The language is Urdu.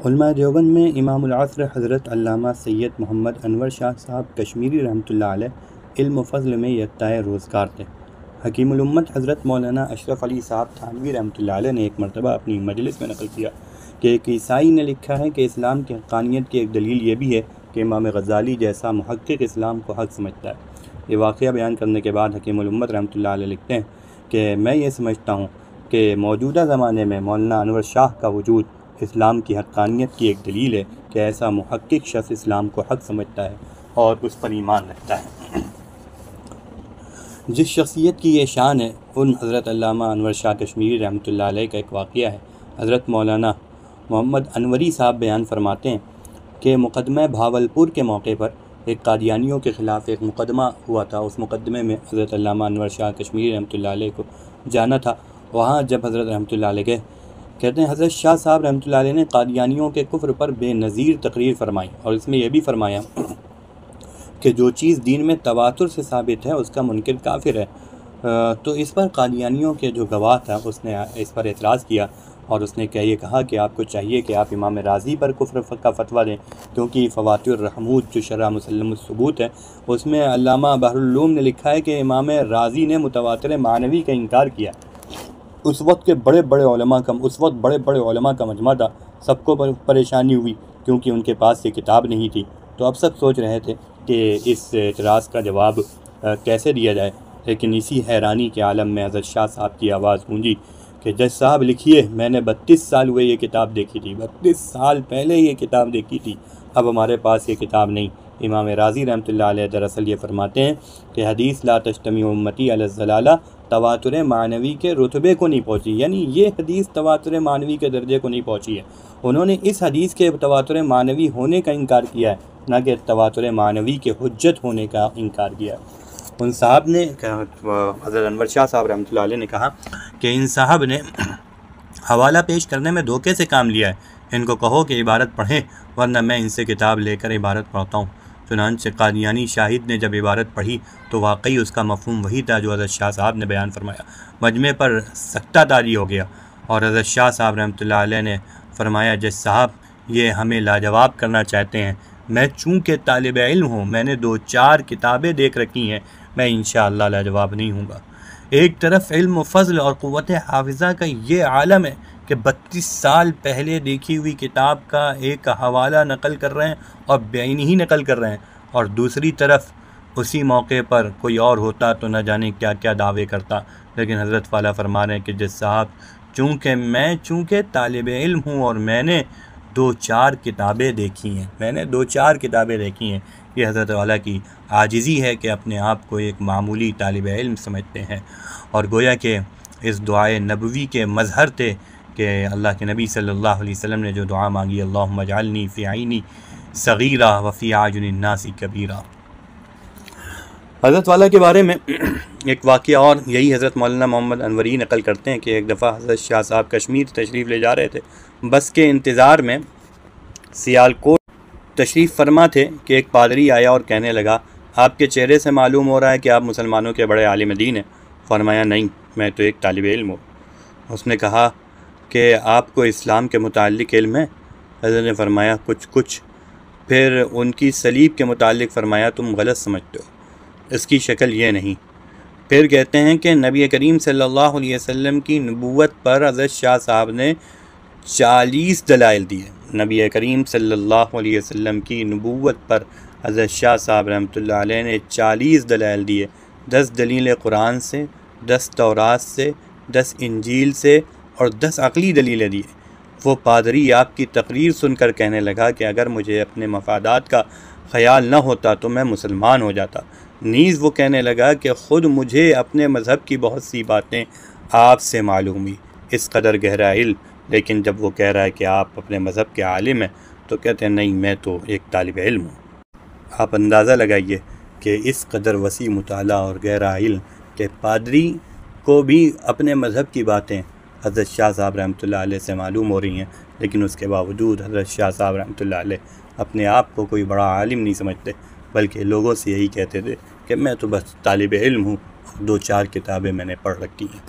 علماء دیوبند میں امام العصر حضرت علامہ سید محمد انور شاہ صاحب کشمیری رحمۃ اللہ علیہ علم و فضل میں یکتائے روزگار تھے۔ حکیم الامت حضرت مولانا اشرف علی صاحب تھانوی رحمۃ اللہ علیہ نے ایک مرتبہ اپنی مجلس میں نقل کیا کہ ایک عیسائی نے لکھا ہے کہ اسلام کی حقانیت کی ایک دلیل یہ بھی ہے کہ امام غزالی جیسا محقق اسلام کو حق سمجھتا ہے۔ یہ واقعہ بیان کرنے کے بعد حکیم الامت رحمۃ اللہ علیہ لکھتے ہیں کہ میں یہ سمجھتا ہوں کہ موجودہ زمانے میں مولانا انور شاہ کا وجود اسلام کی حقانیت کی ایک دلیل ہے کہ ایسا محقق شخص اسلام کو حق سمجھتا ہے اور اس پر ایمان رکھتا ہے۔ جس شخصیت کی یہ شان ہے ان حضرت علامہ انور شاہ کشمیری رحمۃ اللہ علیہ کا ایک واقعہ ہے۔ حضرت مولانا محمد انوری صاحب بیان فرماتے ہیں کہ مقدمہ بھاولپور کے موقع پر ایک قادیانیوں کے خلاف ایک مقدمہ ہوا تھا۔ اس مقدمے میں حضرت علامہ انور شاہ کشمیری رحمۃ اللہ علیہ کو جانا تھا۔ وہاں جب حضرت رحمۃ اللہ علیہ گئے، کہتے ہیں حضرت شاہ صاحب رحمۃ اللہ علیہ نے قادیانیوں کے کفر پر بے نظیر تقریر فرمائی اور اس میں یہ بھی فرمایا کہ جو چیز دین میں تواتر سے ثابت ہے اس کا منکر کافر ہے۔ تو اس پر قادیانیوں کے جو گواہ تھا اس نے اس پر اعتراض کیا اور اس نے یہ کہا کہ آپ کو چاہیے کہ آپ امام رازی پر کفر کا فتویٰ دیں، کیونکہ فواتر الرحمود جو شرح مسلم الثبوت ہے اس میں علامہ بحر العلوم نے لکھا ہے کہ امام رازی نے متواتر معنوی کا انکار کیا۔ اس وقت کے بڑے بڑے علماء کا مجمع تھا، سب کو پریشانی ہوئی کیونکہ ان کے پاس یہ کتاب نہیں تھی۔ تو اب سب سوچ رہے تھے کہ اس اعتراض کا جواب کیسے دیا جائے، لیکن اسی حیرانی کے عالم میں حضرت شاہ صاحب کی آواز گونجی کہ جج صاحب لکھیے، میں نے 32 سال ہوئے یہ کتاب دیکھی تھی، 32 سال پہلے یہ کتاب دیکھی تھی، اب ہمارے پاس یہ کتاب نہیں۔ امام رازی رحمۃ اللہ علیہ دراصل یہ فرماتے ہیں کہ حدیث لا تجتمع امتی علی الضلالہ تواتر معنوی کے رتبے کو نہیں پہنچی، یعنی یہ حدیث تواتر معنوی کے درجے کو نہیں پہنچی ہے۔ انہوں نے اس حدیث کے تواتر معنوی ہونے کا انکار کیا ہے، نہ کہ تواتر معنوی کے حجت ہونے کا انکار کیا ہے۔ ان صاحب نے حضرت انور شاہ صاحب رحمۃ اللہ علیہ نے کہا کہ ان صاحب نے حوالہ پیش کرنے میں دھوکے سے کام لیا ہے، ان کو کہو کہ عبارت پڑھیں ورنہ میں ان سے کتاب لے کر عبارت پڑھتا ہوں۔ چنانچہ قادیانی شاہد نے جب عبارت پڑھی تو واقعی اس کا مفہوم وہی تھا جو حضرت شاہ صاحب نے بیان فرمایا۔ مجمع پر سکتہ طاری ہو گیا اور حضرت شاہ صاحب رحمۃ اللہ علیہ نے فرمایا جج صاحب یہ ہمیں لاجواب کرنا چاہتے ہیں، میں چونکہ طالب علم ہوں، میں نے 2-4 کتابیں دیکھ رکھی ہیں، میں انشاءاللہ لاجواب نہیں ہوں گا۔ ایک طرف علم و فضل اور قوت حافظہ کا یہ عالم ہے کہ 32 سال پہلے دیکھی ہوئی کتاب کا ایک حوالہ نقل کر رہے ہیں اور بعینی ہی نقل کر رہے ہیں، اور دوسری طرف اسی موقع پر کوئی اور ہوتا تو نہ جانے کیا کیا دعوے کرتا۔ لیکن حضرت والا فرما رہے ہیں کہ جج صاحب چونکہ طالب علم ہوں اور میں نے 2-4 کتابیں دیکھی ہیں، یہ حضرت والا کی عاجزی ہے کہ اپنے آپ کو ایک معمولی طالب علم سمجھتے ہیں، اور گویا کہ اس دعائے نبوی کے مظہر تھے کہ اللہ کے نبی صلی اللہ علیہ وسلم نے جو دعا مانگی اللہم اجعلنی فی عینی صغیرہ وفی اعین الناس کبیرہ۔ حضرت والا کے بارے میں ایک واقعہ اور یہی حضرت مولانا محمد انوری نقل کرتے ہیں کہ ایک دفعہ حضرت شاہ صاحب کشمیر تشریف لے جا رہے تھے، بس کے انتظار میں سیالکوٹ تشریف فرما تھے کہ ایک پادری آیا اور کہنے لگا آپ کے چہرے سے معلوم ہو رہا ہے کہ آپ مسلمانوں کے بڑے عالم دین ہیں۔ فرمایا نہیں، میں تو ایک طالب علم ہوں۔ اس نے کہا کہ آپ کو اسلام کے متعلق علم ہے؟ حضرت نے فرمایا کچھ۔ پھر ان کی صلیب کے متعلق فرمایا تم غلط سمجھتے ہو، اس کی شکل یہ نہیں۔ پھر کہتے ہیں کہ نبی کریم صلی اللہ علیہ وسلم کی نبوت پر حضرت شاہ صاحب نے 40 دلائل دیے۔ نبی کریم صلی اللہ علیہ وسلم کی نبوت پر حضرت شاہ صاحب رحمۃ اللہ علیہ نے 40 دلائل دیے، 10 دلیل قرآن سے، 10 تورات سے، 10 انجیل سے اور 10 عقلی دلیلیں دیے۔ وہ پادری آپ کی تقریر سن کر کہنے لگا کہ اگر مجھے اپنے مفادات کا خیال نہ ہوتا تو میں مسلمان ہو جاتا۔ نیز وہ کہنے لگا کہ خود مجھے اپنے مذہب کی بہت سی باتیں آپ سے معلوم ہوئی، اس قدر گہرا علم، لیکن جب وہ کہہ رہا ہے کہ آپ اپنے مذہب کے عالم ہیں تو کہتے ہیں نہیں، میں تو ایک طالب علم ہوں۔ آپ اندازہ لگائیے کہ اس قدر وسیع مطالعہ اور گہرا علم کہ پادری کو بھی اپنے مذہب کی باتیں حضرت شاہ صاحب رحمۃ اللہ علیہ سے معلوم ہو رہی ہیں، لیکن اس کے باوجود حضرت شاہ صاحب رحمۃ اللہ علیہ اپنے آپ کو کوئی بڑا عالم نہیں سمجھتے، بلکہ لوگوں سے یہی کہتے تھے کہ میں تو بس طالب علم ہوں، 2-4 کتابیں میں نے پڑھ رکھی ہیں۔